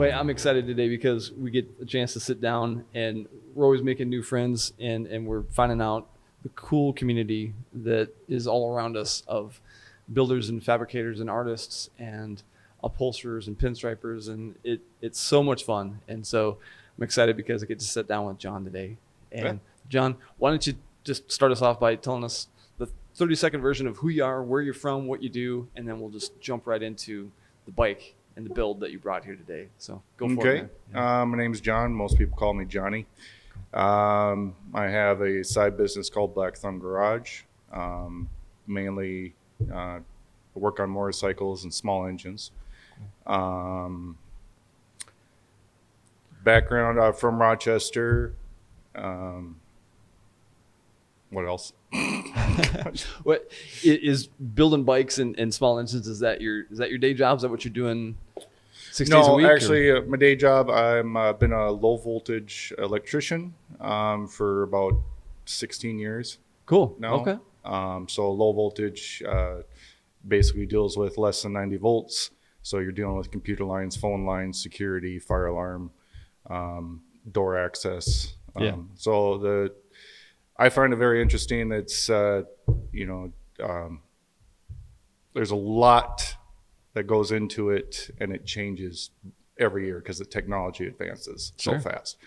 Well, I'm excited today because we get a chance to sit down and we're always making new friends and we're finding out the cool community that is all around us of builders and fabricators and artists and upholsterers and pinstripers, and it's so much fun. And so I'm excited because I get to sit down with John today. And Yeah. John, why don't you just start us off by telling us the 30-second version of who you are, where you're from, what you do, and then we'll just jump right into the bike and the build that you brought here today. So go for it, man. Yeah. My name's John. Most people call me Johnny. I have a side business called Black Thumb Garage. Mainly work on motorcycles and small engines. Background from Rochester. What else? What is building bikes and small engines? Is that your day job? Is that what you're doing 6 days a week? No, actually, my day job, I'm been a low voltage electrician for about 16 years. Cool. Now. Okay. So low voltage basically deals with less than 90 volts. So you're dealing with computer lines, phone lines, security, fire alarm, door access. So I find it very interesting. It's, there's a lot that goes into it, and it changes every year because the technology advances so fast.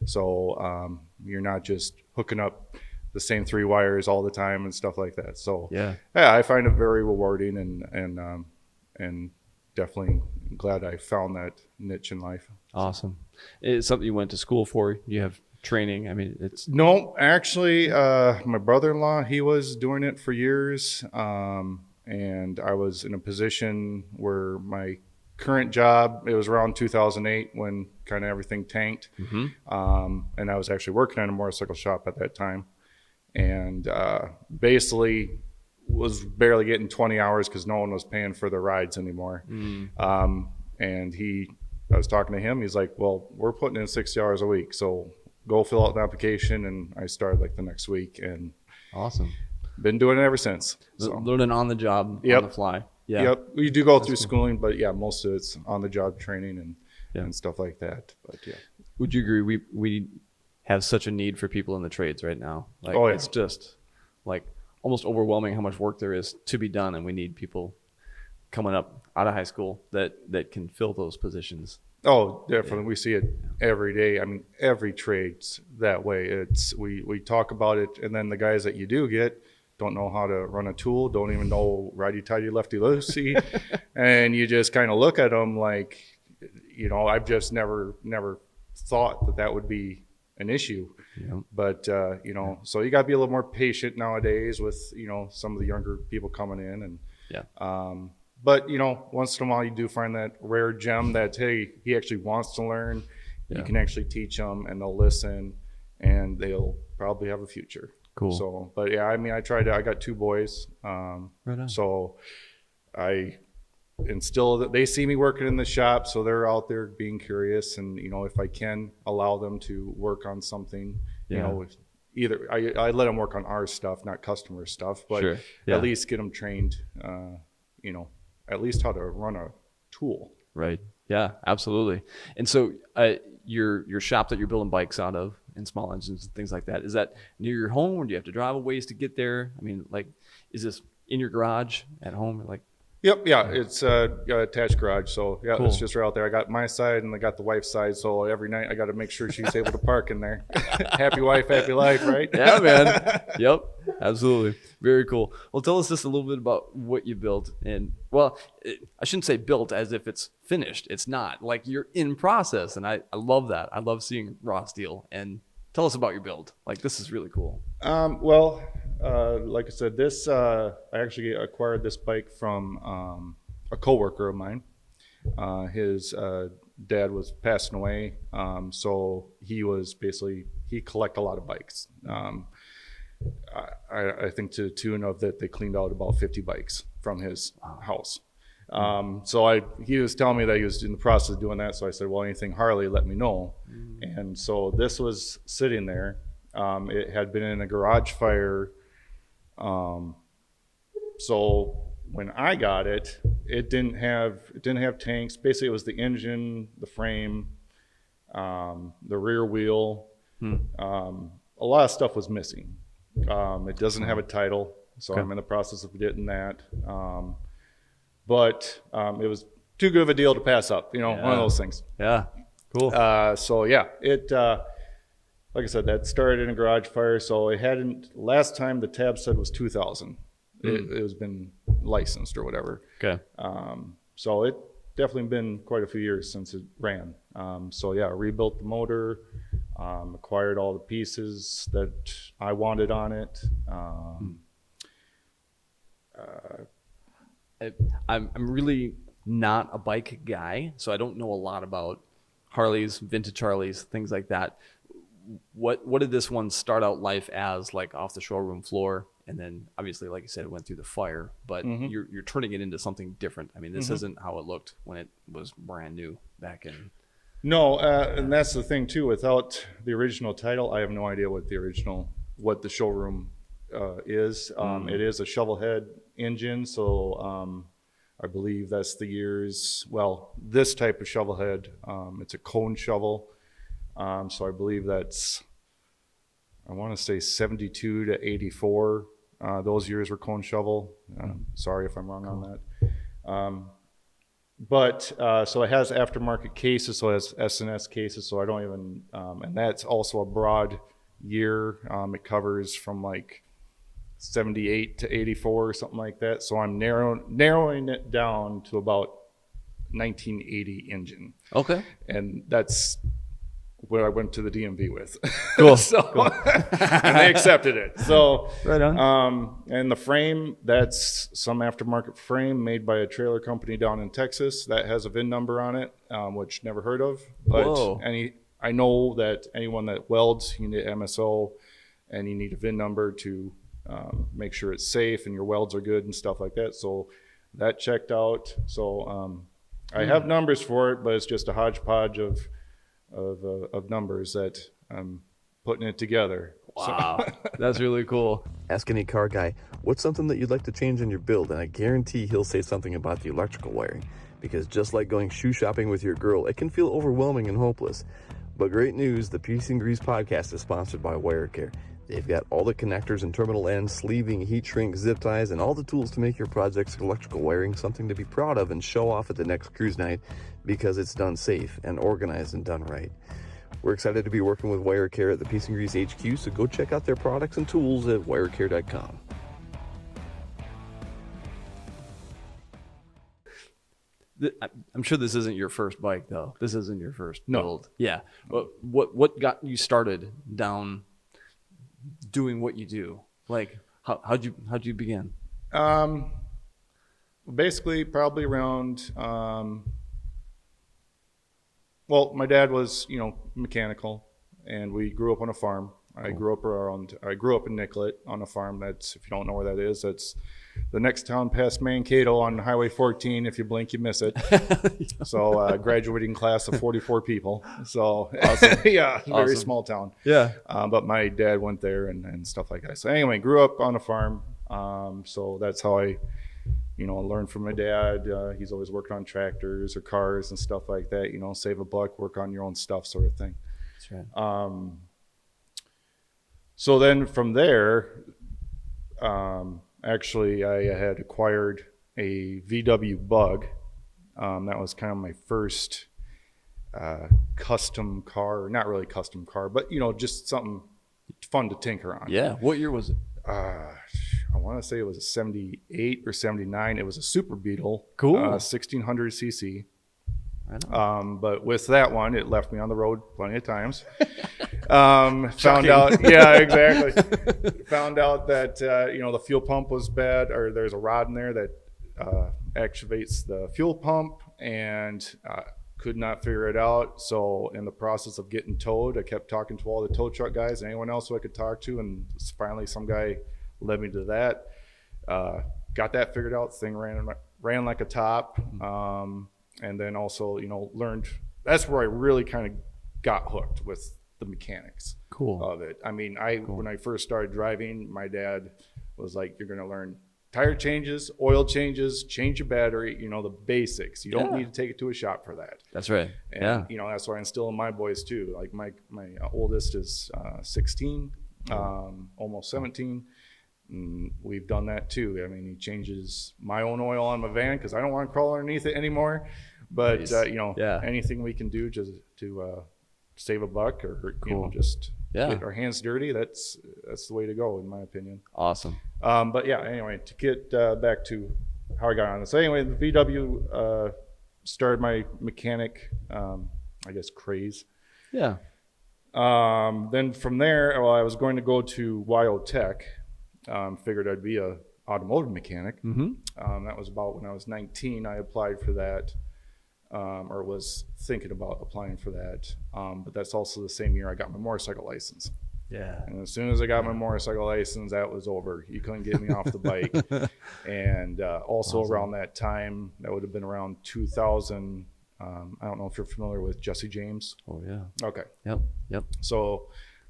So you're not just hooking up the same 3 wires all the time and stuff like that. So yeah, I find it very rewarding and definitely glad I found that niche in life. Awesome. It's something you went to school for. You have training. I mean, it's no, actually, my brother-in-law, he was doing it for years. And I was in a position where my current job, it was around 2008 when kind of everything tanked. And I was actually working at a motorcycle shop at that time. And basically was barely getting 20 hours because no one was paying for the rides anymore. And I was talking to him. He's like, well, we're putting in 60 hours a week. So go fill out the application. And I started like the next week. And awesome. Been doing it ever since. So. Learning on the job, on the fly. Yeah. Yep. We do go through schooling, but yeah, most of it's on the job training and stuff like that. But yeah. Would you agree we have such a need for people in the trades right now? Like it's just like almost overwhelming how much work there is to be done, and we need people coming up out of high school that can fill those positions. Oh, definitely. We see it every day. I mean, every trade's that way. It's we talk about it, and then the guys that you do get don't know how to run a tool, don't even know righty-tighty, lefty-loosey, and you just kind of look at them like, I've just never thought that would be an issue. Yeah. But, so you got to be a little more patient nowadays with, some of the younger people coming in. And but, once in a while you do find that rare gem that, hey, he actually wants to learn. Yeah. You can actually teach them, and they'll listen, and they'll probably have a future. Cool. So, but yeah, I mean, I got 2 boys. Right on. So I instill that they see me working in the shop. So they're out there being curious. And, if I can allow them to work on something, either I let them work on our stuff, not customer stuff, but at least get them trained, at least how to run a tool. Right. Yeah, absolutely. And so your shop that you're building bikes out of and small engines and things like that, is that near your home, or do you have to drive a ways to get there? I mean, like, is this in your garage at home? Like, Yep. Yeah. It's got an attached garage. So yeah, Cool. It's just right out there. I got my side and I got the wife's side. So every night I got to make sure she's able to park in there. Happy wife, happy life, right? Yeah, man. Yep. Absolutely. Very cool. Well, tell us just a little bit about what you built. And I shouldn't say built as if it's finished. It's not. Like, you're in process. And I love that. I love seeing raw steel. And tell us about your build. Like, this is really cool. Like I said, I actually acquired this bike from a coworker of mine. His dad was passing away, so he collect a lot of bikes. I think to the tune of that they cleaned out about 50 bikes from his house. He was telling me that he was in the process of doing that. So I said, well, anything Harley, let me know. And so this was sitting there. It had been in a garage fire. So when I got it, it didn't have tanks. Basically, it was the engine, the frame, the rear wheel. A lot of stuff was missing. It doesn't have a title, so I'm in the process of getting that. But it was too good of a deal to pass up. One of those things. Yeah, cool. So yeah, it like I said, that started in a garage fire. So it hadn't. Last time the tab said was 2000. It was been licensed or whatever. Okay. So it definitely been quite a few years since it ran. So yeah, rebuilt the motor, acquired all the pieces that I wanted on it. I'm really not a bike guy, so I don't know a lot about Harleys, vintage Harleys, things like that. What did this one start out life as, like off the showroom floor? And then obviously, like you said, it went through the fire, but you're turning it into something different. I mean, this isn't how it looked when it was brand new back in. No, and that's the thing too. Without the original title, I have no idea what the showroom is. It is a Shovelhead engine, so I believe that's the years. Well, this type of Shovelhead, it's a cone shovel. So I believe that's, I want to say 72 to 84. Those years were cone shovel. Sorry if I'm wrong on that. But so it has aftermarket cases, so it has S&S cases, so I don't even, and that's also a broad year. It covers from like 78 to 84 or something like that. So I'm narrowing it down to about 1980 engine. Okay. And that's what I went to the DMV with. Cool. Cool. And they accepted it. So right on. And the frame, that's some aftermarket frame made by a trailer company down in Texas that has a VIN number on it, which never heard of. But Whoa. I know that anyone that welds, you need MSO and you need a VIN number to make sure it's safe and your welds are good and stuff like that. So that checked out. So I have numbers for it, but it's just a hodgepodge of numbers that I'm putting it together. Wow. That's really cool. Ask any car guy, what's something that you'd like to change in your build? And I guarantee he'll say something about the electrical wiring. Because just like going shoe shopping with your girl, it can feel overwhelming and hopeless. But great news, the Piece and Grease podcast is sponsored by WireCare. They've got all the connectors and terminal ends, sleeving, heat shrink, zip ties, and all the tools to make your project's electrical wiring something to be proud of and show off at the next cruise night, because it's done safe and organized and done right. We're excited to be working with WireCare at the Piece and Grease HQ, so go check out their products and tools at wirecare.com. I'm sure this isn't your first bike, though. This isn't your first No. build. Yeah. What got you started down doing what you do? Like, how'd you begin? Basically, probably around. Well, my dad was, mechanical, and we grew up on a farm. I grew up in Nicollet on a farm. That's, if you don't know where that is, that's the next town past Mankato on Highway 14. If you blink, you miss it. So graduating class of 44 people. So awesome. Yeah, very Awesome. small town. Yeah. But my dad went there and stuff like that. So anyway, grew up on a farm. So that's how I, learned from my dad. He's always worked on tractors or cars and stuff like that. Save a buck, work on your own stuff, sort of thing. That's right. So then from there, actually, I had acquired a VW Bug. That was kind of my first custom car, not really custom car, but just something fun to tinker on. Yeah. What year was it? I want to say it was a 78 or 79. It was a Super Beetle. Cool. 1600 cc. Right on. But with that one, it left me on the road plenty of times. Found out, yeah, exactly. Found out that, the fuel pump was bad, or there's a rod in there that activates the fuel pump, and could not figure it out. So in the process of getting towed, I kept talking to all the tow truck guys and anyone else who I could talk to, and finally some guy led me to that. Got that figured out. Thing ran like a top. And then also, learned, that's where I really kind of got hooked with the mechanics Cool. of it. I mean, when I first started driving, my dad was like, you're going to learn tire changes, oil changes, change your battery, the basics. You don't need to take it to a shop for that. That's right. And, that's why I instill in my boys too. Like my oldest is 16, almost 17. And we've done that too. I mean, he changes my own oil on my van because I don't want to crawl underneath it anymore. But, Nice. Anything we can do just to save a buck or, just get our hands dirty, that's the way to go, in my opinion. Awesome. But yeah, anyway, to get back to how I got on this. So anyway, the VW started my mechanic, craze. Yeah. Then from there, I was going to go to YO Tech. Figured I'd be a automotive mechanic. Mm-hmm. That was about when I was 19. I applied for that, or was thinking about applying for that. But that's also the same year I got my motorcycle license. Yeah. And as soon as I got my motorcycle license, that was over. You couldn't get me off the bike. And also around that time, that would have been around 2000. I don't know if you're familiar with Jesse James. Oh, yeah. Okay. Yep. So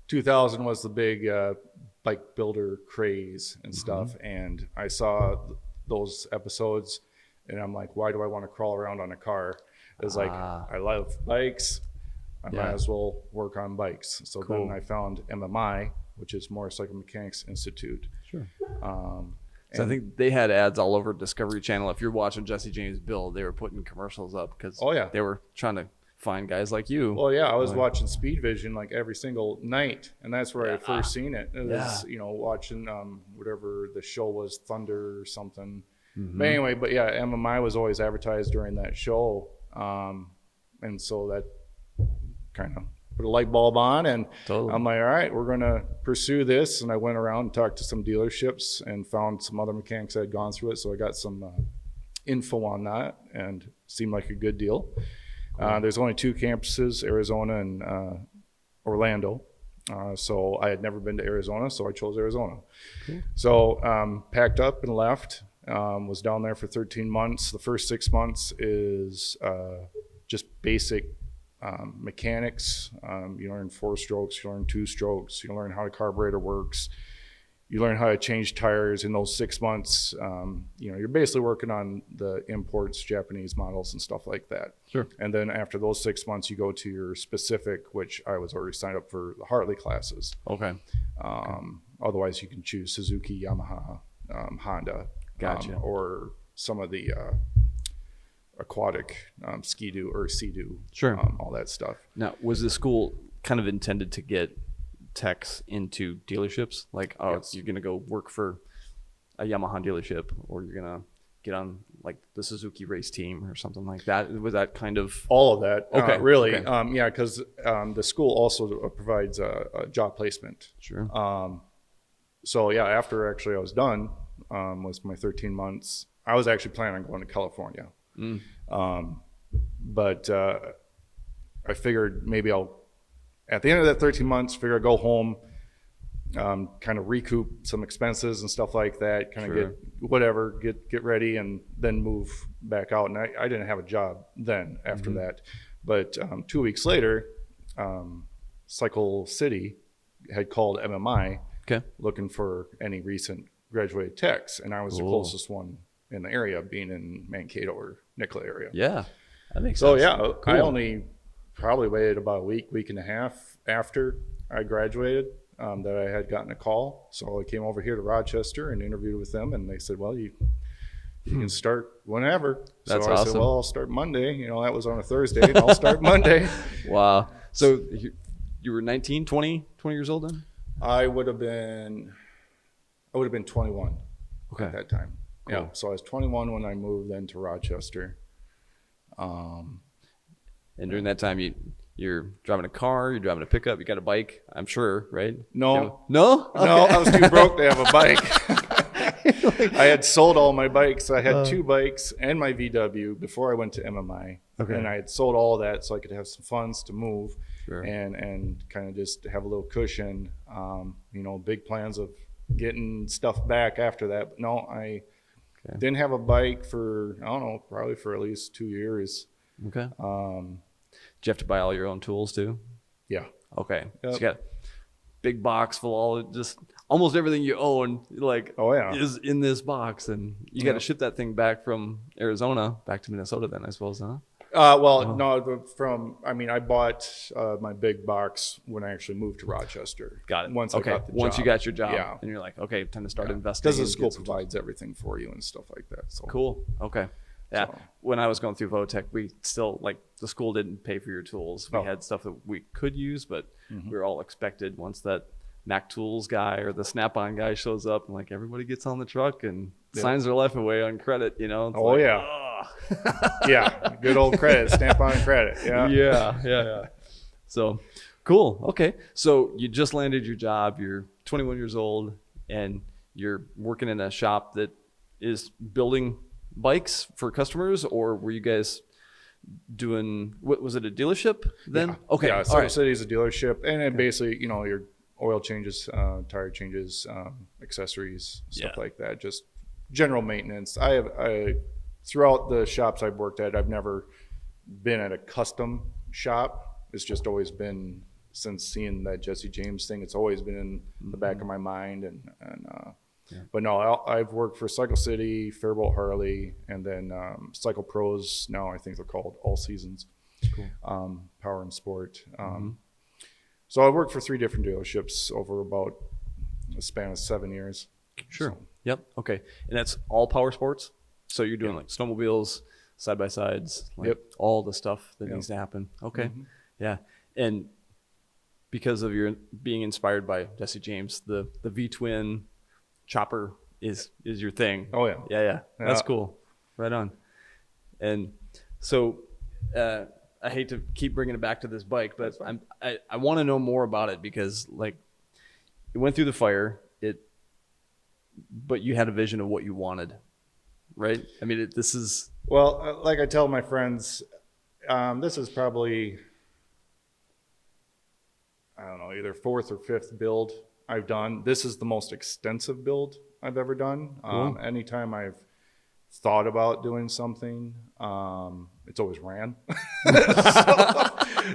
2000 was the big bike builder craze and stuff. And I saw those episodes and I'm like, why do I want to crawl around on a car? It's like, I love bikes. I might as well work on bikes. So then I found MMI, which is Motorcycle Mechanics Institute. Sure. So I think they had ads all over Discovery Channel. If you're watching Jesse James build, they were putting commercials up because they were trying to find guys like you. Well, yeah, I was watching Speed Vision like every single night, and that's where I first seen it. It was, watching whatever the show was, Thunder or something. But anyway, MMI was always advertised during that show, and so that kind of put a light bulb on, and I'm like, all right, we're going to pursue this. And I went around and talked to some dealerships and found some other mechanics that had gone through it, so I got some info on that, and seemed like a good deal. There's only 2 campuses, Arizona and Orlando. So I had never been to Arizona, so I chose Arizona. Cool. So packed up and left, was down there for 13 months. The first 6 months is just basic mechanics. You learn 4 strokes, you learn 2 strokes, you learn how the carburetor works. You learn how to change tires in those 6 months. You're basically working on the imports, Japanese models and stuff like that. Sure. And then after those 6 months, you go to your specific, which I was already signed up for the Harley classes. Okay. Otherwise, you can choose Suzuki, Yamaha, Honda, Gotcha. or some of the aquatic Ski-Doo or Sea-Doo, all that stuff. Now, was the school kind of intended to get techs into dealerships? Like, you're going to go work for a Yamaha dealership, or you're going to get on like the Suzuki race team or something like that? Was that kind of all of that? Okay. Really. Okay. Because the school also provides a job placement. Sure. So after actually I was done with my 13 months, I was actually planning on going to California. But I figured maybe at the end of that 13 months, I'd go home, kind of recoup some expenses and stuff like that, kind of get ready, and then move back out. And I didn't have a job then after that. But 2 weeks later, Cycle City had called MMI looking for any recent graduated techs. And I was the closest one in the area, being in Mankato or Nicola area. Yeah, that makes sense. Cool. I only probably waited about a week and a half after I graduated that I had gotten a call. So I came over here to Rochester and interviewed with them, and they said, well, you can start whenever. That's so I awesome. said, well, I'll start Monday. That was on a Thursday, and I'll start Monday. Wow. So you were 19, 20 years old then? I would have been 21 at that time. Cool. Yeah, so I was 21 when I moved then to Rochester. And during that time, you're driving a car, you're driving a pickup, you got a bike, I'm sure, right? No. No? Okay. No, I was too broke to have a bike. I had sold all my bikes. I had 2 bikes and my VW before I went to MMI. Okay. And I had sold all of that so I could have some funds to move and kind of just have a little cushion. Big plans of getting stuff back after that. But no, I didn't have a bike for, I don't know, probably for at least 2 years. Okay. Did you have to buy all your own tools too? Yeah. Okay. Yep. So you got a big box full of just almost everything you own, like, Oh, yeah. is in this box, and you got to ship that thing back from Arizona back to Minnesota then, I suppose, huh? No, I bought my big box when I actually moved to Rochester. Got it. Once Okay. I got the Once job. you got your job, Yeah. and you're like, okay, time to start investing. Because the and school get some provides everything for you and stuff like that. So Cool. Okay. Yeah. So- When I was going through Votech, we still, like, the school didn't pay for your tools. We Oh. had stuff that we could use, but we were all expected once that Mac Tools guy or the Snap-on guy shows up, and like everybody gets on the truck and signs their life away on credit, you know? It's Oh, like, yeah. Yeah, good old credit, stamp on credit. Yeah. Yeah. So cool. Okay. So you just landed your job. You're 21 years old, and you're working in a shop that is building bikes for customers, or were you guys doing, what was it, a dealership then? Yeah. Okay. Yeah, All Cycle right. City is a dealership, and it basically, your oil changes, tire changes, accessories, stuff Yeah. like that. Just general maintenance. I throughout the shops I've worked at, I've never been at a custom shop. It's just always been, since seeing that Jesse James thing, it's always been in the back of my mind. But no, I've worked for Cycle City, Faribault Harley, and then Cycle Pros. Now I think they're called All Seasons. Cool. Power and Sport. So I worked for 3 different dealerships over about a span of 7 years. Sure. So, Yep. Okay. And that's all power sports? So you're doing like snowmobiles, side-by-sides, like all the stuff that needs to happen. Okay. Yeah. And because of your being inspired by Jesse James, the V-twin chopper is your thing. Oh, yeah. Yeah. That's Yeah. cool. Right on. And so I hate to keep bringing it back to this bike, but I want to know more about it, because like it went through the fire, but you had a vision of what you wanted, right? I mean, this is... Well, like I tell my friends, this is probably, I don't know, either 4th or 5th build I've done. This is the most extensive build I've ever done. Cool. Anytime I've thought about doing something, it's always ran.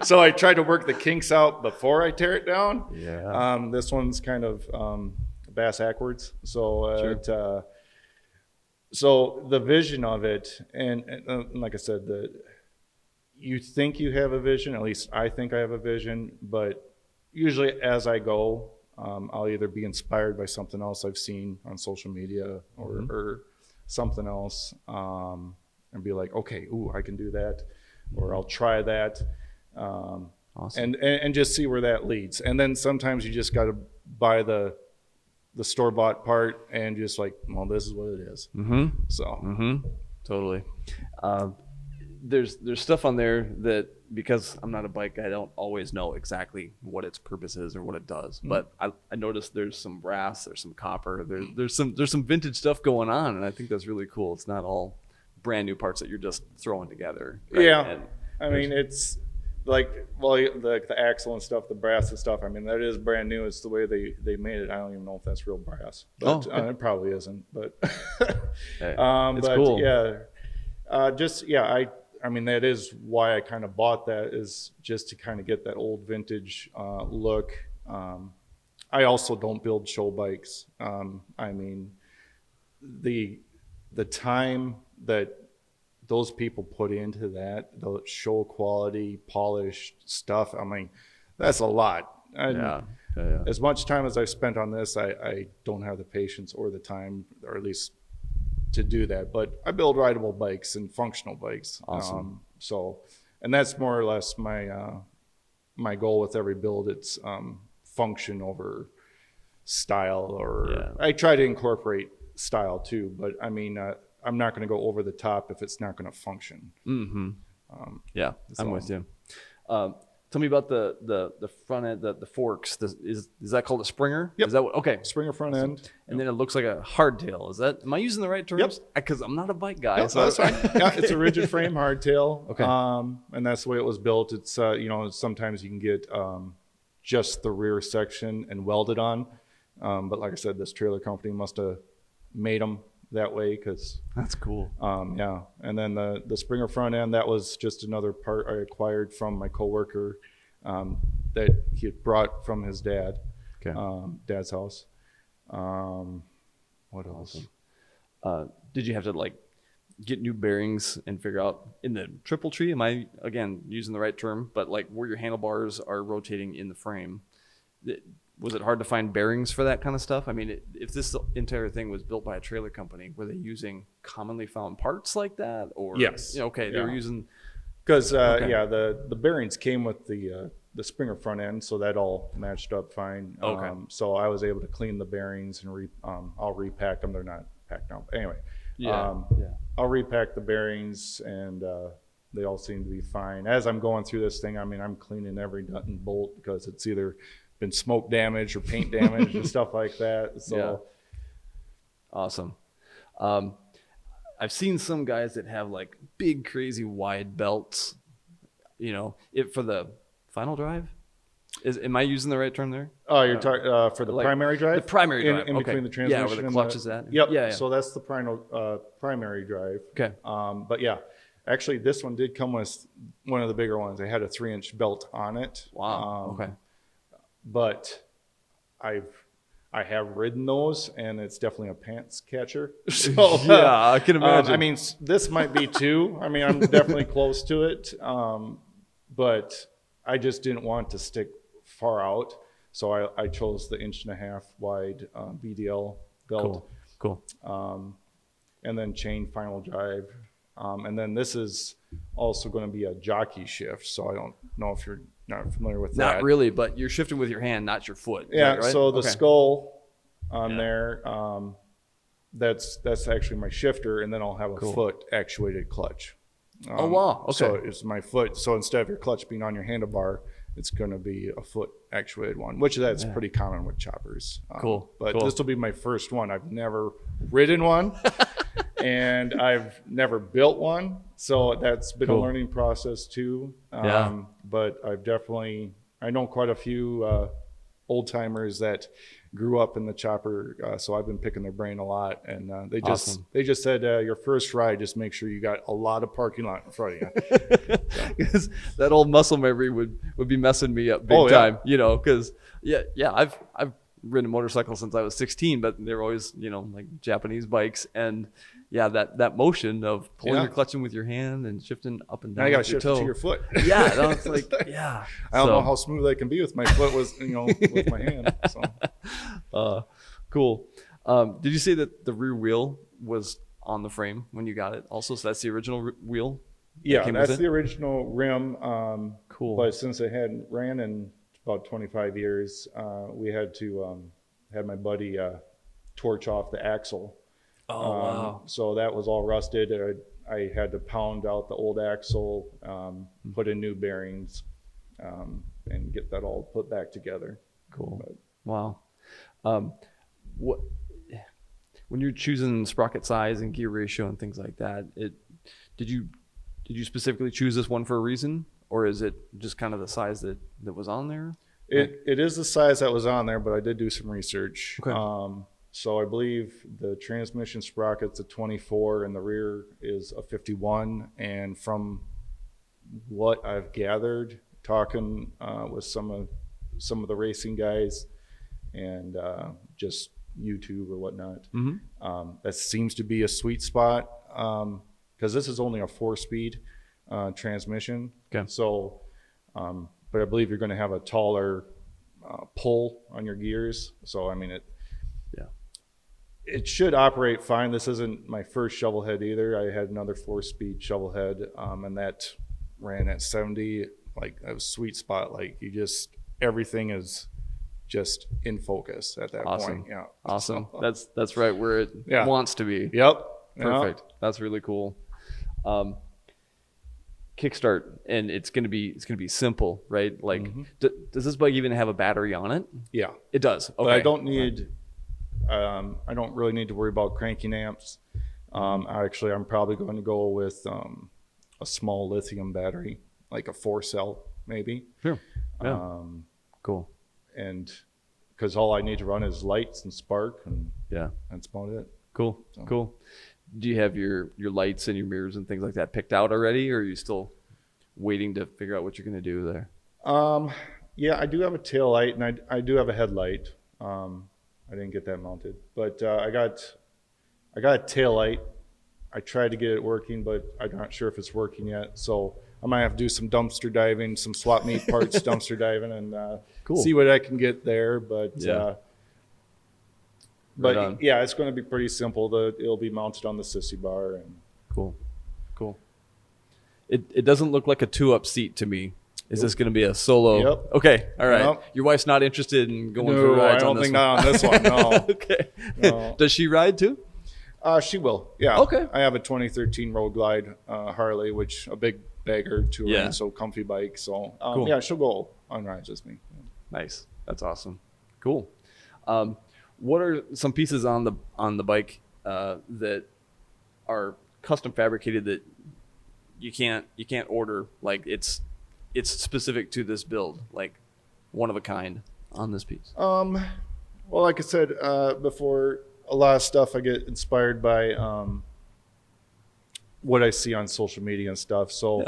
So I try to work the kinks out before I tear it down. Yeah. This one's kind of bass backwards. So so the vision of it, and like I said, you think you have a vision, at least I think I have a vision, but usually as I go, I'll either be inspired by something else I've seen on social media or something else, and be like, okay, I can do that, or I'll try that. Awesome. And just see where that leads. And then sometimes you just got to buy the store-bought part and just like, well, this is what it is. So Totally. There's stuff on there that, because I'm not a bike guy, I don't always know exactly what its purpose is or what it does. But I noticed there's some brass, there's some copper, there's some vintage stuff going on, and I think that's really cool. It's not all brand new parts that you're just throwing together. Right? Yeah, And I mean, it's like, well, the axle and stuff, the brass and stuff. I mean, that is brand new. It's the way they made it. I don't even know if that's real brass, but it probably isn't. But Hey, it's cool. I mean, that is why I kind of bought that, is just to kind of get that old vintage look. I also don't build show bikes. I mean, the time that those people put into that, the show quality, polished stuff, I mean, that's a lot. Yeah. As much time as I've spent on this, I don't have the patience or the time, or at least to do that. But I build rideable bikes and functional bikes. Awesome. And that's more or less my goal with every build. It's function over style, or I try to incorporate style too. But I mean, I'm not going to go over the top if it's not going to function. Yeah, I'm with you. Tell me about the front end, the forks. Is that called a Springer? Yep. Is that what? Okay. Springer front end. And then it looks like a hardtail. Is that? Am I using the right terms? Yep. Because I'm not a bike guy. No, so that's fine. Yeah, it's a rigid frame hardtail. Okay. And that's the way it was built. It's sometimes you can get just the rear section and welded on. But like I said, this trailer company must have made them that way, because That's cool. yeah. And then the Springer front end, that was just another part I acquired from my coworker, that he had brought from his dad's house. What else? Did you have to like get new bearings and figure out in the triple tree? Am I again using the right term? But like where your handlebars are rotating in the frame, was it hard to find bearings for that kind of stuff? I mean, if this entire thing was built by a trailer company, were they using commonly found parts like that? Or yes, okay, they were using because the bearings came with the Springer front end, so that all matched up fine. Okay. So I was able to clean the bearings and I'll repack them. They're not packed now. But anyway, I'll repack the bearings and they all seem to be fine. As I'm going through this thing, I mean, I'm cleaning every nut and bolt because it's either been smoke damage or paint damage and stuff like that. So awesome. I've seen some guys that have like big, crazy wide belts, for the final drive. Am I using the right term there? Oh, you're talking for the primary drive? The primary drive. In between the transmission. Yeah, where the clutch is at. Yep. Yeah. So that's the primary drive. Okay. But yeah, actually this one did come with one of the bigger ones. It had a 3-inch belt on it. Wow. Okay. But I have ridden those, and it's definitely a pants catcher. So yeah, I can imagine. I mean, this might be too. I mean, I'm definitely close to it, but I just didn't want to stick far out, so I chose the 1.5-inch wide BDL belt. Cool. And then chain final drive, and then this is also going to be a jockey shift. So I don't know if you're not familiar with that. Not really, but you're shifting with your hand, not your foot. Yeah. Right? So the skull on there, that's actually my shifter, and then I'll have a foot actuated clutch. Oh wow! Okay. So it's my foot. So instead of your clutch being on your handlebar, it's going to be a foot actuated one, which that's pretty common with choppers. But this will be my first one. I've never ridden one, and I've never built one. So that's been a learning process too. But I know quite a few old timers that grew up in the chopper, so I've been picking their brain a lot, and they just said your first ride, just make sure you got a lot of parking lot in front of you. Because that old muscle memory would be messing me up big time, because I've ridden a motorcycle since I was 16, but they were always like Japanese bikes, and that motion of pulling your clutch in with your hand and shifting up and down. Now you got with to your shift it toe. to your foot. It's like I don't know how smooth I can be with my foot with my hand. So. Cool. Did you say that the rear wheel was on the frame when you got it also? So that's the original wheel? Yeah, that's the original rim. Cool. But since it hadn't ran in about 25 years, we had to have my buddy torch off the axle. Oh, wow. So that was all rusted. I had to pound out the old axle, put in new bearings, and get that all put back together. Cool. Wow. When you're choosing sprocket size and gear ratio and things like that, did you specifically choose this one for a reason, or is it just kind of the size that was on there? It is the size that was on there, but I did do some research. Okay. So I believe the transmission sprocket's a 24 and the rear is a 51. And from what I've gathered, talking with some of the racing guys and just YouTube or whatnot, that seems to be a sweet spot because this is only a 4-speed transmission. Okay. So, but I believe you're going to have a taller pull on your gears. So I mean it should operate fine. This isn't my first shovelhead either. I had another 4-speed shovelhead, and that ran at 70. Like a sweet spot. Like everything is just in focus at that point. Yeah. Awesome. That's right where it wants to be. Yep. Perfect. Yep. That's really cool. Kickstart, and it's gonna be simple, right? Like, does this bike even have a battery on it? Yeah, it does. Okay. But I don't need. I don't really need to worry about cranking amps. Actually, I'm probably going to go with a small lithium battery, like a 4-cell maybe. Sure. Yeah. Cool. And because all I need to run is lights and spark, and that's about it. Cool. So. Cool. Do you have your lights and your mirrors and things like that picked out already, or are you still waiting to figure out what you're going to do there? Yeah, I do have a tail light, and I do have a headlight. I didn't get that mounted, but I got a tail light. I tried to get it working, but I'm not sure if it's working yet. So I might have to do some dumpster diving, some swap meet parts dumpster diving, and see what I can get there. But yeah, it's going to be pretty simple. It'll be mounted on the sissy bar. And Cool. It doesn't look like a 2-up seat to me. Is this going to be a solo? Yep. Okay. All right. Yep. Your wife's not interested in going for rides on this one? No, I don't think not on this one. No. Okay. No. Does she ride too? She will. Yeah. Okay. I have a 2013 Road Glide Harley, which a big bagger touring, so comfy bike. So Cool. yeah, she'll go on rides with me. Nice. That's awesome. Cool. What are some pieces on the bike that are custom fabricated that you can't order? Like it's specific to this build, like one of a kind on this piece. Well, like I said before, a lot of stuff I get inspired by what I see on social media and stuff. So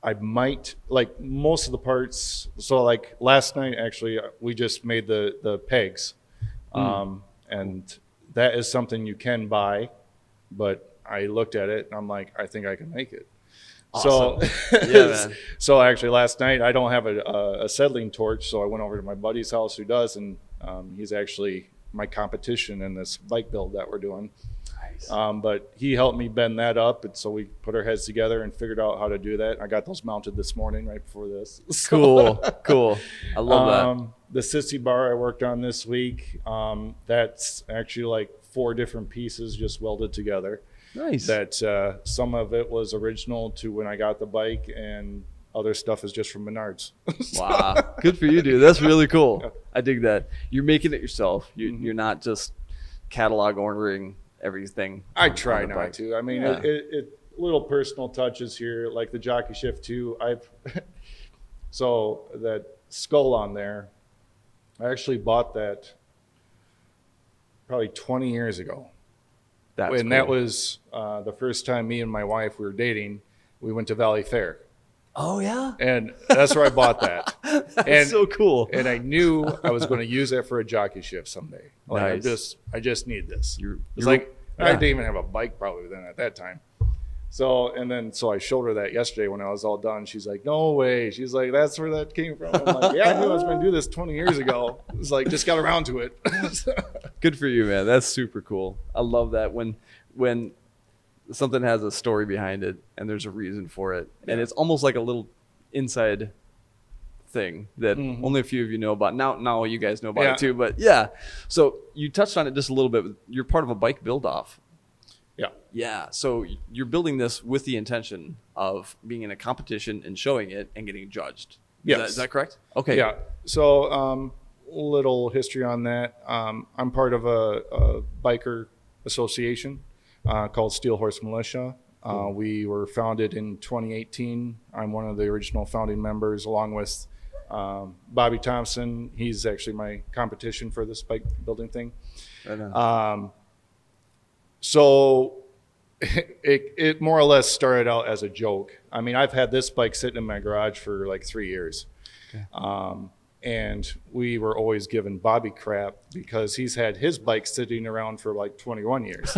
I might, like most of the parts. So like last night, actually, we just made the pegs, and that is something you can buy. But I looked at it and I'm like, I think I can make it. Awesome. So, so actually last night I don't have a settling torch, so I went over to my buddy's house who does, and he's actually my competition in this bike build that we're doing. Nice. But he helped me bend that up, and so we put our heads together and figured out how to do that. I got those mounted this morning right before this. Cool. I love that. The sissy bar I worked on this week, that's actually like 4 different pieces just welded together. Nice. That some of it was original to when I got the bike, and other stuff is just from Menards. Wow. Good for you, dude. That's really cool. Yeah. I dig that. You're making it yourself. You're not just catalog ordering everything. I try not to. I mean, it little personal touches here, like the jockey shift too. So that skull on there, I actually bought that probably 20 years ago. That's cool. That was the first time me and my wife, we were dating. We went to Valley Fair. Oh, yeah? And that's where I bought that. That's so cool. And I knew I was going to use it for a jockey shift someday. Like Nice. I just need this. It's I didn't even have a bike probably then at that time. So I showed her that yesterday when I was all done. She's like, no way. She's like, that's where that came from. I'm like, yeah, I knew I was going to do this 20 years ago. It's like, just got around to it. Good for you, man. That's super cool. I love that when something has a story behind it and there's a reason for it. Yeah. And it's almost like a little inside thing that only a few of you know about. Now you guys know about it too. But yeah, so you touched on it just a little bit. You're part of a bike build off. Yeah. Yeah. So you're building this with the intention of being in a competition and showing it and getting judged. Yes. Is that correct? Okay. Yeah. So little history on that. I'm part of a biker association called Steel Horse Militia. We were founded in 2018. I'm one of the original founding members, along with Bobby Thompson. He's actually my competition for this bike building thing. Right on. So it more or less started out as a joke. I mean, I've had this bike sitting in my garage for like 3 years. Okay. And we were always giving Bobby crap because he's had his bike sitting around for like 21 years.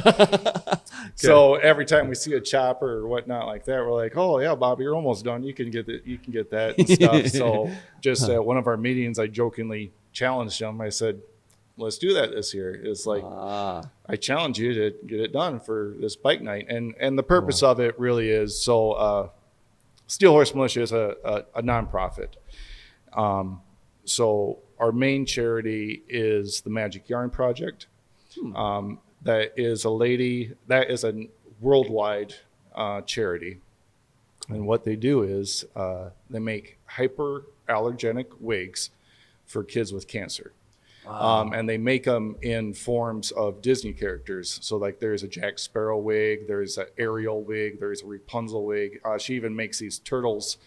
So every time we see a chopper or whatnot like that, we're like, oh yeah, Bobby, you're almost done. You can get it. You can get that and stuff. So just at one of our meetings, I jokingly challenged him. I said, let's do that this year. It's like, I challenge you to get it done for this bike night. And the purpose of it really is, so Steel Horse Militia is a nonprofit. So our main charity is the Magic Yarn Project. That is a worldwide charity. And what they do is they make hyperallergenic wigs for kids with cancer. Wow. And they make them in forms of Disney characters. So like there's a Jack Sparrow wig, there's an Ariel wig, there's a Rapunzel wig. She even makes these turtles,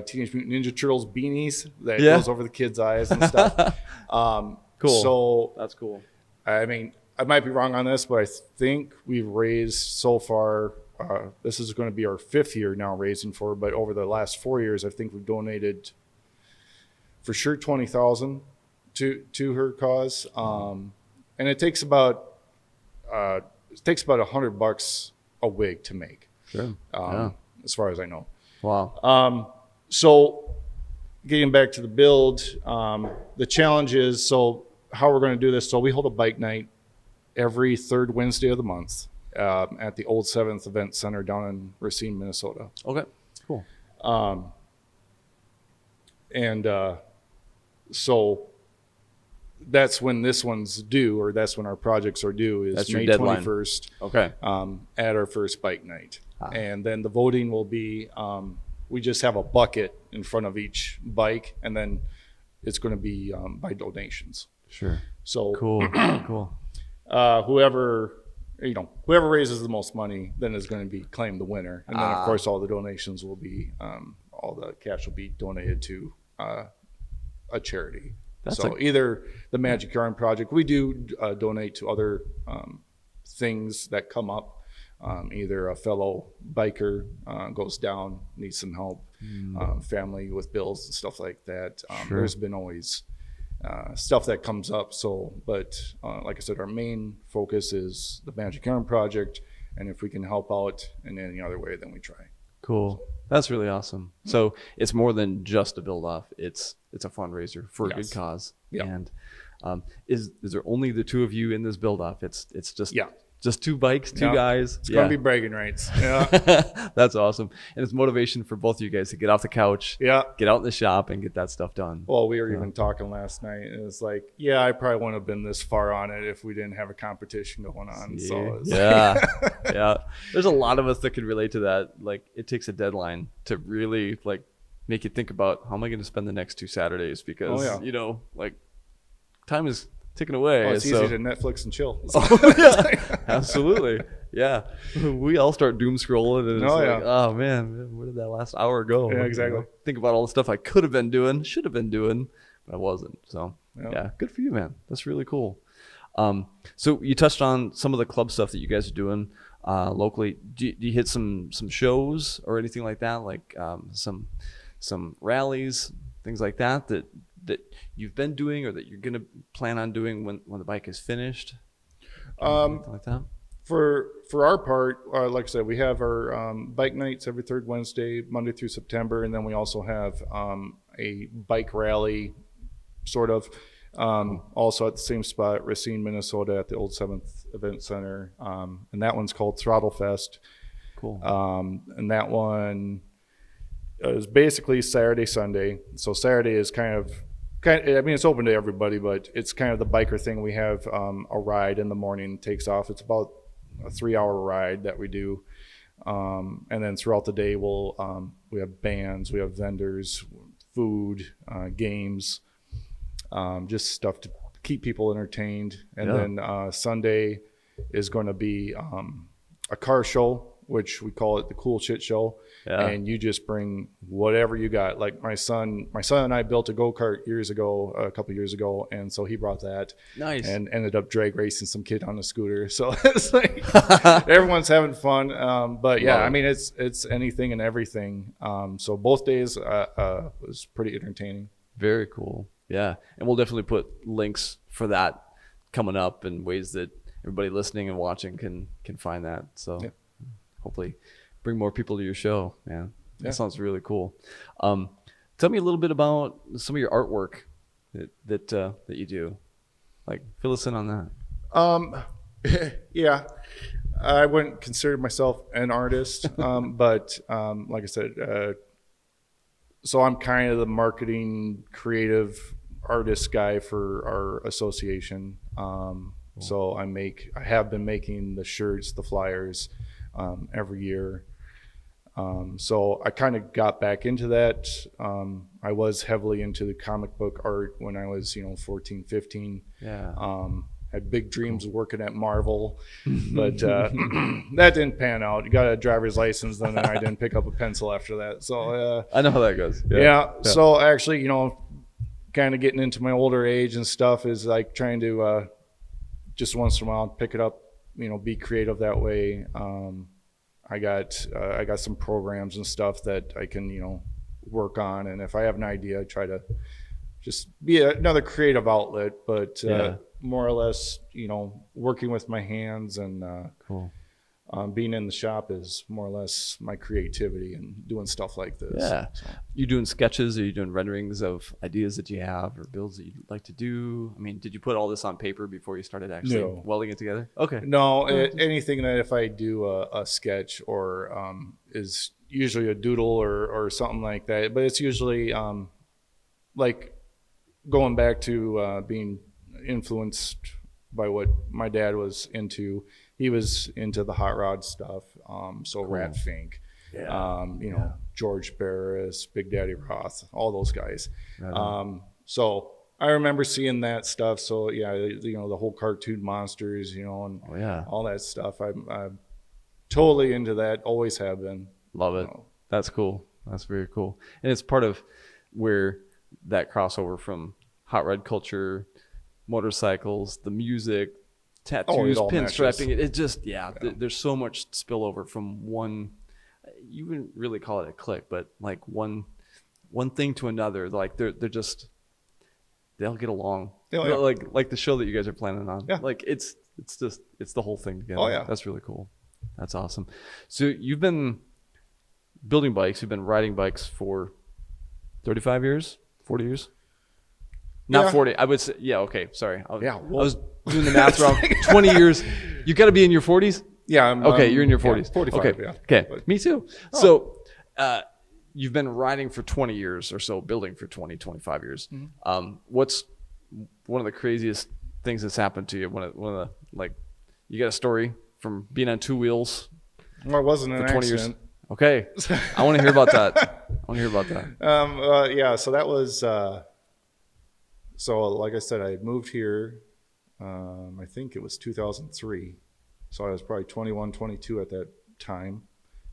Teenage Mutant Ninja Turtles beanies that goes over the kids' eyes and stuff. Cool. So that's cool. I mean, I might be wrong on this, but I think we've raised so far, this is going to be our 5th year now raising for, but over the last 4 years, I think we've donated for sure $20,000 to her cause. and it takes about $100 a wig to make. Sure. As far as I know. Wow. So getting back to the build, the challenge is, so how we're going to do this. So we hold a bike night every third Wednesday of the month at the Old 7th Event Center down in Racine, Minnesota. Okay. Cool. So that's when this one's due, or that's when our projects are due, is That's your May deadline. 21st. Okay. At our first bike night. And then the voting will be, we just have a bucket in front of each bike, and then it's going to be by donations. Sure. So Cool. Cool. whoever raises the most money then is going to be claimed the winner. And then of course all the donations will be, all the cash will be donated to a charity. Either the Magic Yarn Project, we do donate to other things that come up. Either a fellow biker goes down, needs some help, family with bills and stuff like that. Sure. There's been always stuff that comes up. But like I said, our main focus is the Magic Yarn Project, and if we can help out in any other way, then we try. Cool. That's really awesome. So it's more than just a build off. It's a fundraiser for a good cause. Yeah. And is there only the two of you in this build off? It's just Yeah. Just two bikes, two guys. It's gonna be bragging rights. Yeah. That's awesome. And it's motivation for both of you guys to get off the couch, Yeah. get out in the shop and get that stuff done. Well, we were even talking last night, and it's like, yeah, I probably wouldn't have been this far on it if we didn't have a competition going on. So it's Yeah. There's a lot of us that could relate to that. Like, it takes a deadline to really like make you think about, how am I going to spend the next 2 Saturdays? Because like, time is ticking away. it's easy to Netflix and chill. Absolutely. Yeah. We all start doom scrolling and it's oh man, where did that last hour go? Yeah, exactly. Think about all the stuff I could have been doing, should have been doing, but I wasn't. So yeah, good for you, man. That's really cool. So you touched on some of the club stuff that you guys are doing locally. Do you hit some shows or anything like that? Like some rallies, things like that you've been doing or that you're going to plan on doing when the bike is finished? Anything like that? For our part, like I said, we have our bike nights every third Wednesday, Monday through September, and then we also have a bike rally, sort of, also at the same spot, Racine, Minnesota, at the Old 7th Event Center, and that one's called Throttle Fest. Cool. And that one is basically Saturday, Sunday. So Saturday is kind of, I mean, it's open to everybody, but it's kind of the biker thing. We have a ride in the morning, takes off. It's about a 3-hour ride that we do. And then throughout the day, we have bands, we have vendors, food, games, just stuff to keep people entertained. And then Sunday is going to be a car show, which we call it the Cool Shit Show. Yeah. And you just bring whatever you got. Like my son and I built a go-kart a couple years ago, and so he brought that. Nice. And ended up drag racing some kid on a scooter. So it's like everyone's having fun. But yeah, I mean, it's anything and everything. So both days was pretty entertaining. Very cool. Yeah. And we'll definitely put links for that coming up and ways that everybody listening and watching can find that. So hopefully bring more people to your show, man. That sounds really cool. Tell me a little bit about some of your artwork that you do. Like, fill us in on that. Yeah, I wouldn't consider myself an artist, but like I said, so I'm kind of the marketing, creative artist guy for our association. Cool. So I have been making the shirts, the flyers, every year. So I kind of got back into that. I was heavily into the comic book art when I was, 14, 15. Yeah. Had big dreams of working at Marvel, but that didn't pan out. You got a driver's license, and then I didn't pick up a pencil after that. So I know how that goes. Yeah. So actually, kind of getting into my older age and stuff is like trying to just once in a while pick it up, be creative that way. I got some programs and stuff that I can, work on. And if I have an idea, I try to just be another creative outlet. But more or less, working with my hands and Cool. being in the shop is more or less my creativity and doing stuff like this. Yeah. So, You doing sketches? Are you doing renderings of ideas that you have or builds that you'd like to do? I mean, did you put all this on paper before you started actually No. welding it together? Okay. no, anything that if I do a sketch or is usually a doodle or something like that, but it's usually like going back to being influenced by what my dad was into. He was into the hot rod stuff, so Cool. Rat Fink, Yeah. George Barris, Big Daddy Roth, all those guys. Right on. So I remember seeing that stuff. So yeah, the whole cartoon monsters, and Oh yeah. all that stuff. I'm totally into that. Always have been. Love it. That's cool. That's very cool. And it's part of where that crossover from hot rod culture, motorcycles, the music, tattoos, all pinstriping. matches. It just, there's so much spillover from one, you wouldn't really call it a clique, but like one thing to another. Like they're just, they'll get along. Oh, yeah. Like the show that you guys are planning on. Yeah. Like it's the whole thing together. Oh, yeah. That's really cool. That's awesome. So you've been building bikes, you've been riding bikes for 35 years, 40 years? Not Yeah. 40. I would say, okay, sorry. I Yeah, was doing the math wrong. 20 years. You got to be in your 40s? Yeah. Okay, you're in your 40s. 45. Okay, Yeah. okay. But- Me too. So you've been riding for 20 years or so, building for 20, 25 years. Mm-hmm. What's one of the craziest things that's happened to you? One of the, like, you got a story from being on two wheels Well, it wasn't an for 20 years? accident. Okay. I want to hear about that. Yeah. So that was. So like I said, I moved here. I think it was 2003. So I was probably 21, 22 at that time.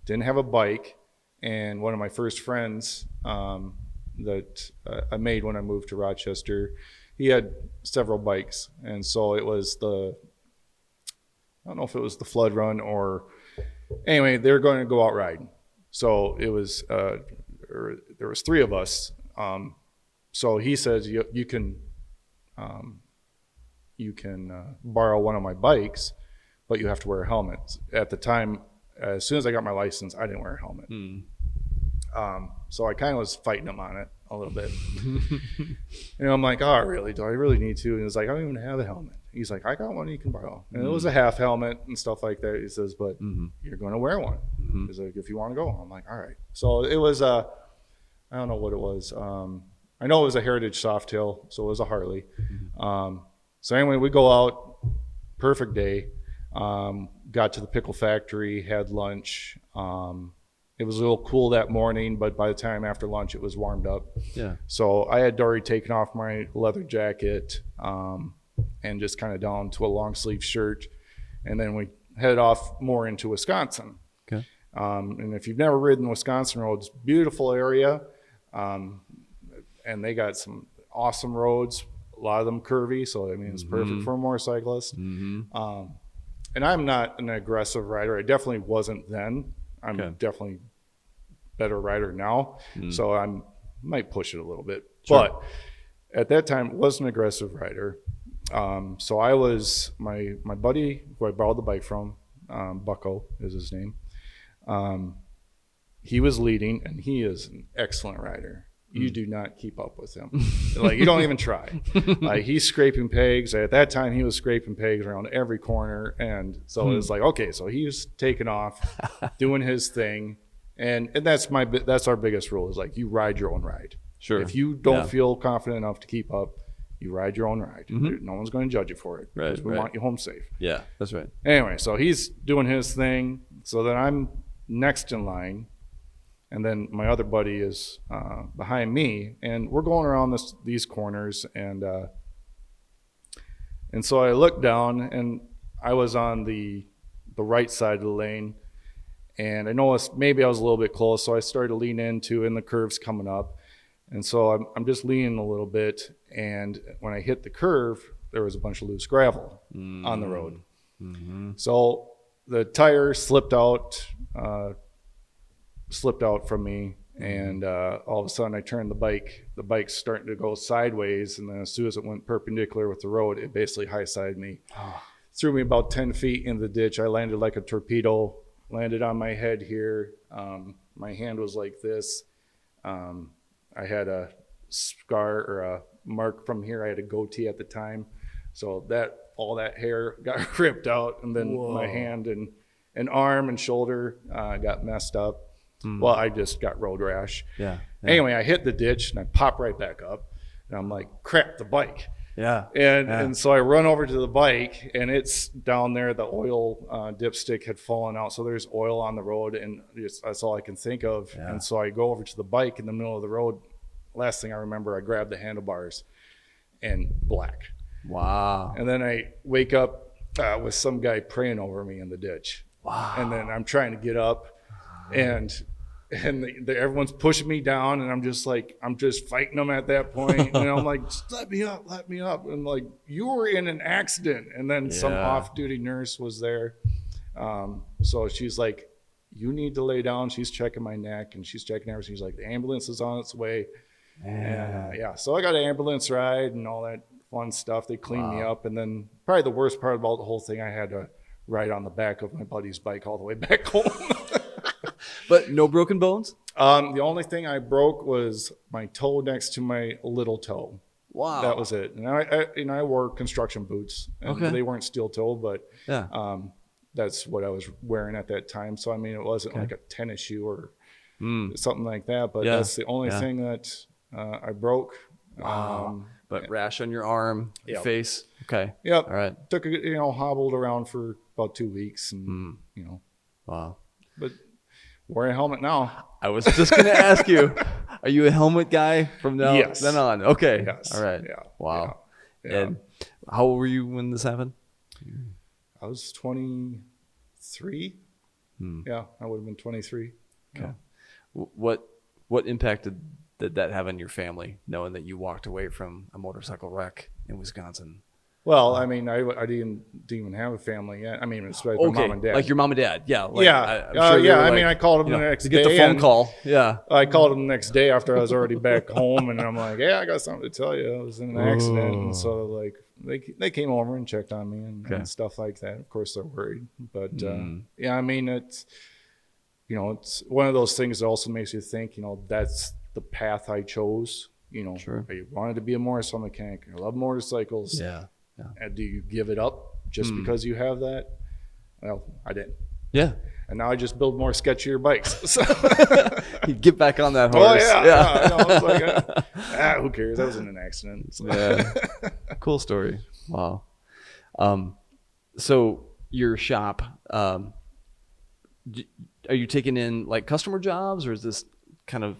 Didn't have a bike, and one of my first friends that I made when I moved to Rochester, he had several bikes, and so it was I don't know if it was the Flood Run or. Anyway, they were going to go out riding. So it was, there was three of us. So he says, you can borrow one of my bikes, but you have to wear a helmet. At the time, as soon as I got my license, I didn't wear a helmet. So I kind of was fighting him on it a little bit. And I'm like, oh, really? Do I really need to? And he was like, I don't even have a helmet. He's like, I got one you can borrow. And it was a half helmet and stuff like that. He says, but you're going to wear one. He's like, if you want to go. I'm like, all right. So it was, I don't know what it was. I know it was a Heritage Softail, so it was a Harley. So anyway, we go out, perfect day. Got to the pickle factory, had lunch. It was a little cool that morning, but by the time after lunch, it was warmed up. Yeah. So I had already taken off my leather jacket and just kind of down to a long sleeve shirt. And then we headed off more into Wisconsin. Okay. And if you've never ridden Wisconsin roads, beautiful area. And they got some awesome roads, a lot of them curvy. So, I mean, it's perfect for a motorcyclist. And I'm not an aggressive rider. I definitely wasn't then. I'm definitely better rider now. So I might push it a little bit. Sure. But at that time, was an aggressive rider. So I was, my buddy who I borrowed the bike from, Bucko is his name. He was leading, and he is an excellent rider. You do not keep up with him. Like, you don't even try. Like, he's scraping pegs. At that time, he was scraping pegs around every corner. And so it was like, okay, so he was taking off, doing his thing. And that's our biggest rule is like, you ride your own ride. Sure. If you don't feel confident enough to keep up, you ride your own ride. No one's going to judge you for it. Right, Because we want you home safe. Yeah, that's right. Anyway, so he's doing his thing. So then I'm next in line. And then my other buddy is behind me, and we're going around these corners, and so I looked down, and I was on the right side of the lane, and I noticed maybe I was a little bit close, so I started to lean into, and the curve's coming up, and so I'm just leaning a little bit, and when I hit the curve, there was a bunch of loose gravel on the road. So the tire slipped out from me, And all of a sudden I turned the bike's starting to go sideways, and then as soon as it went perpendicular with the road, it basically high-sided me. Threw me about 10 feet in the ditch. I landed like a torpedo, landed on my head here. My hand was like this. I had a scar or a mark from here. I had a goatee at the time. So all that hair got ripped out, and then my hand and arm and shoulder got messed up. Well, I just got road rash. Yeah. Anyway, I hit the ditch and I pop right back up, and I'm like, crap, the bike. Yeah. And so I run over to the bike, and it's down there. The oil dipstick had fallen out, so there's oil on the road, and that's all I can think of. Yeah. And so I go over to the bike in the middle of the road. Last thing I remember, I grabbed the handlebars, and black. Wow. And then I wake up with some guy praying over me in the ditch. Wow. And then I'm trying to get up, and everyone's pushing me down, and I'm just fighting them at that point. And I'm like, just let me up. And like, you were in an accident. And then some off-duty nurse was there. So she's like, you need to lay down. She's checking my neck, and she's checking everything. She's like, the ambulance is on its way. And so I got an ambulance ride and all that fun stuff. They cleaned me up. And then probably the worst part about the whole thing, I had to ride on the back of my buddy's bike all the way back home. But no broken bones? The only thing I broke was my toe next to my little toe. Wow. That was it. And I wore construction boots, and they weren't steel toe, but that's what I was wearing at that time. So, I mean, it wasn't like a tennis shoe or something like that, but that's the only thing that I broke. Wow. But rash on your arm, your face. Okay. Yep. All right. Took hobbled around for about 2 weeks, and Wow. But wearing a helmet now. I was just going to ask you, are you a helmet guy from now then on? Okay. Yes. All right. Yeah. Wow. Yeah. And how old were you when this happened? I was 23. Yeah, I would have been 23. Okay. Yeah. What impact did that have on your family, knowing that you walked away from a motorcycle wreck in Wisconsin? Well, I mean, I didn't even have a family yet. I mean, it's my mom and dad. Like your mom and dad. Yeah. I mean, I called them the next day. To get the phone call. Yeah. I called them the next day after I was already back home, and I'm like, I got something to tell you. I was in an accident. And so, like, they came over and checked on me and stuff like that. Of course, they're worried. But, I mean, it's one of those things that also makes you think, that's the path I chose. I wanted to be a motorcycle mechanic. I love motorcycles. Yeah. And do you give it up just because you have that? Well, I didn't. Yeah. And now I just build more sketchier bikes. So you get back on that horse. Oh, yeah. I was like, who cares? That was in an accident. So. Yeah. Cool story. Wow. So your shop, are you taking in like customer jobs, or is this kind of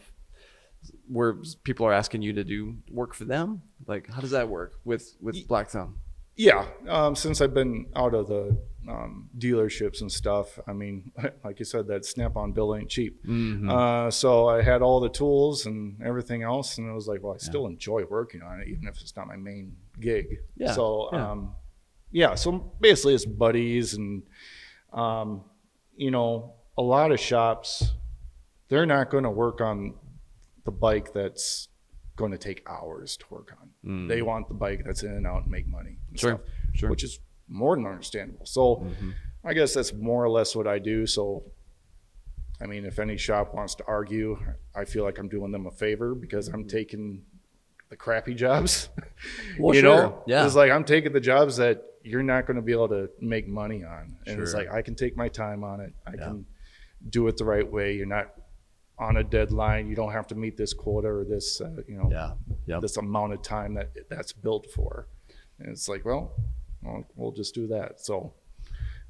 where people are asking you to do work for them? Like, how does that work with Black Thumb? Yeah. Since I've been out of the dealerships and stuff, I mean, like you said, that Snap-on bill ain't cheap. So I had all the tools and everything else, and I was like, well, I still enjoy working on it, even if it's not my main gig. Yeah. So, so basically it's buddies, and, a lot of shops, they're not going to work on the bike that's going to take hours to work on. They want the bike that's in and out and make money and stuff, which is more than understandable. So I guess that's more or less what I do. So, I mean, if any shop wants to argue, I feel like I'm doing them a favor because I'm taking the crappy jobs. Well, Yeah. It's like I'm taking the jobs that you're not going to be able to make money on. And it's like I can take my time on it. I can do it the right way. You're not on a deadline. You don't have to meet this quota or this, this amount of time that's built for. And it's like, well, we'll just do that. So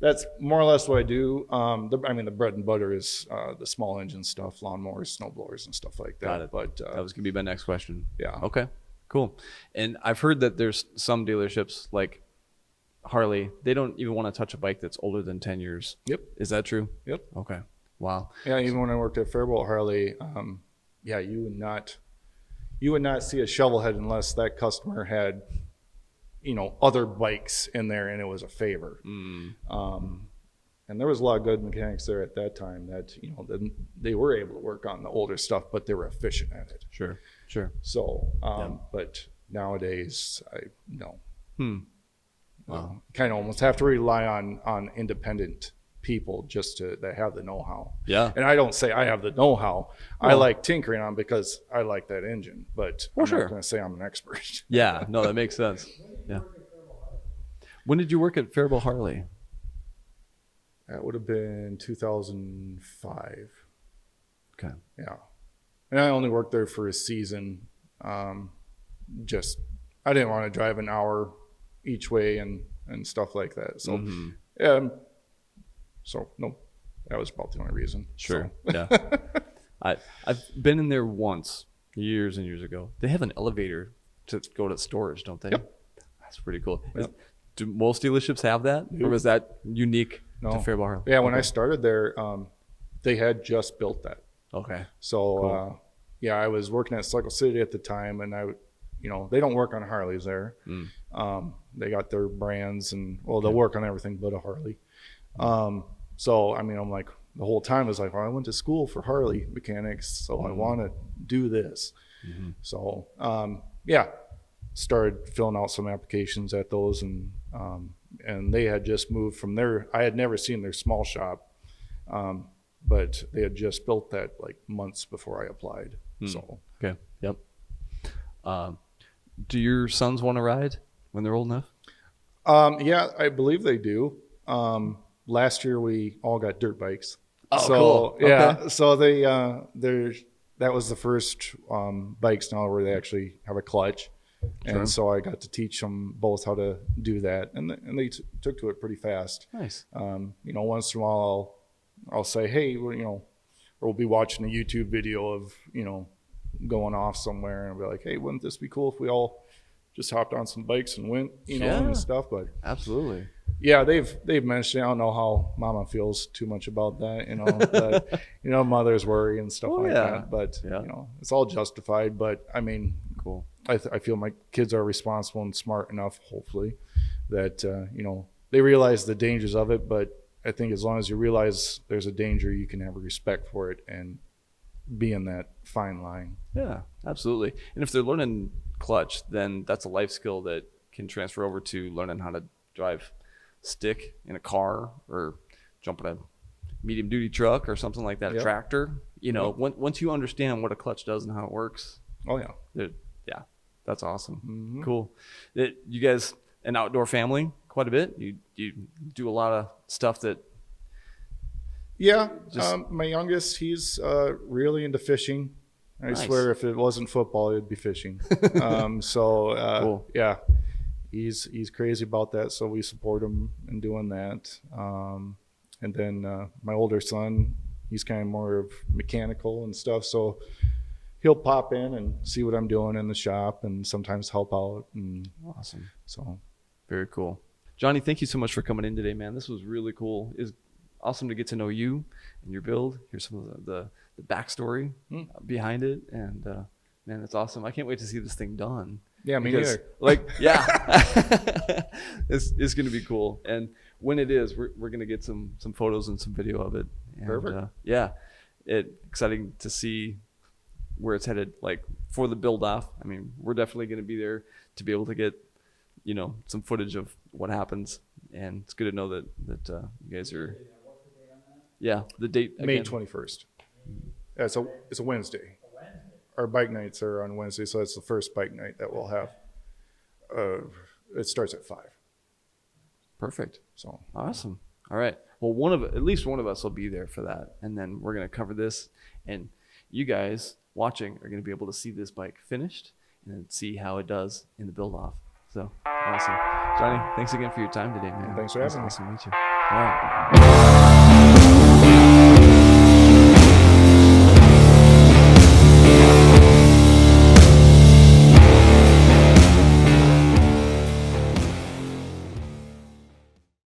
that's more or less what I do. The bread and butter is the small engine stuff, lawnmowers, snowblowers, and stuff like that. Got it. But that was going to be my next question. Yeah. Okay, cool. And I've heard that there's some dealerships like Harley, they don't even want to touch a bike that's older than 10 years. Yep. Is that true? Yep. Okay. Wow. Yeah, even when I worked at Fairbolt Harley, you would not see a Shovelhead unless that customer had, other bikes in there and it was a favor. And there was a lot of good mechanics there at that time that, they were able to work on the older stuff, but they were efficient at it. Sure. So, but nowadays, no. Wow. Kind of almost have to rely on independent people just that have the know-how. Yeah. And I don't say I have the know-how. I like tinkering on because I like that engine, but I'm not going to say I'm an expert. Yeah. No, that makes sense. Yeah. When did you work at Faribault Harley? That would have been 2005. Okay. Yeah. And I only worked there for a season. Just, I didn't want to drive an hour each way and stuff like that. So, so no, that was about the only reason. Sure. So. Yeah. I've been in there once years and years ago. They have an elevator to go to storage, don't they? Yep. That's pretty cool. Yep. Do most dealerships have that? Or was that unique to Faribault Harley? Yeah, when I started there, they had just built that. Okay. So, Cool. I was working at Cycle City at the time, and they don't work on Harleys there. They got their brands, and they'll work on everything but a Harley. So, I'm like, the whole time I was like, well, I went to school for Harley mechanics, so I want to do this. So, started filling out some applications at those, and they had just moved from there. I had never seen their small shop, but they had just built that like months before I applied. So Okay. Yep. Do your sons want to ride when they're old enough? yeah, I believe they do. Last year we all got dirt bikes. Oh, so, cool. Yeah, Okay. so that was the first bikes now where they actually have a clutch. Sure. And so I got to teach them both how to do that, and they took to it pretty fast. Nice. Once in a while I'll say, hey, we'll be watching a YouTube video of, going off somewhere, and I'll be like, hey, wouldn't this be cool if we all just hopped on some bikes and went, and stuff. But Absolutely. yeah, they've mentioned, I don't know how Mama feels too much about that, but mothers worry and stuff that. But it's all justified. But Cool. I feel my kids are responsible and smart enough, hopefully, that they realize the dangers of it. But I think as long as you realize there's a danger, you can have a respect for it and be in that fine line. Yeah, absolutely. And if they're learning clutch, then that's a life skill that can transfer over to learning how to drive stick in a car or jump in a medium duty truck or something like that, a tractor. Once you understand what a clutch does and how it works. Oh yeah. Yeah, that's awesome. Mm-hmm. Cool. You guys, an outdoor family quite a bit? You do a lot of stuff that... Yeah, my youngest, he's really into fishing. I Nice. swear if it wasn't football, it'd be fishing. Cool. Yeah, he's crazy about that, so we support him in doing that. And then my older son, he's kind of more of mechanical and stuff, so he'll pop in and see what I'm doing in the shop and sometimes help out. And Awesome. so Very cool. Johnny, thank you so much for coming in today, man. This was really cool. It's awesome to get to know you and your build. Hear some of the backstory behind it. And man, that's awesome. I can't wait to see this thing done. yeah, me Because, neither. it's going to be cool. And when it is, we're going to get some photos and some video of it. And, Perfect. Exciting to see where it's headed, like for the build off. We're definitely going to be there to be able to get, some footage of what happens. And it's good to know that you guys are, the date again. May 21st. Yeah, it's a Wednesday. Our bike nights are on Wednesday, so that's the first bike night that we'll have. It starts at 5. Perfect. So Awesome. All right. Well, at least one of us will be there for that. And then we're going to cover this, and you guys watching are going to be able to see this bike finished and then see how it does in the build off. So awesome. Johnny, thanks again for your time today, man. Thanks for having me. Nice to meet you. All right.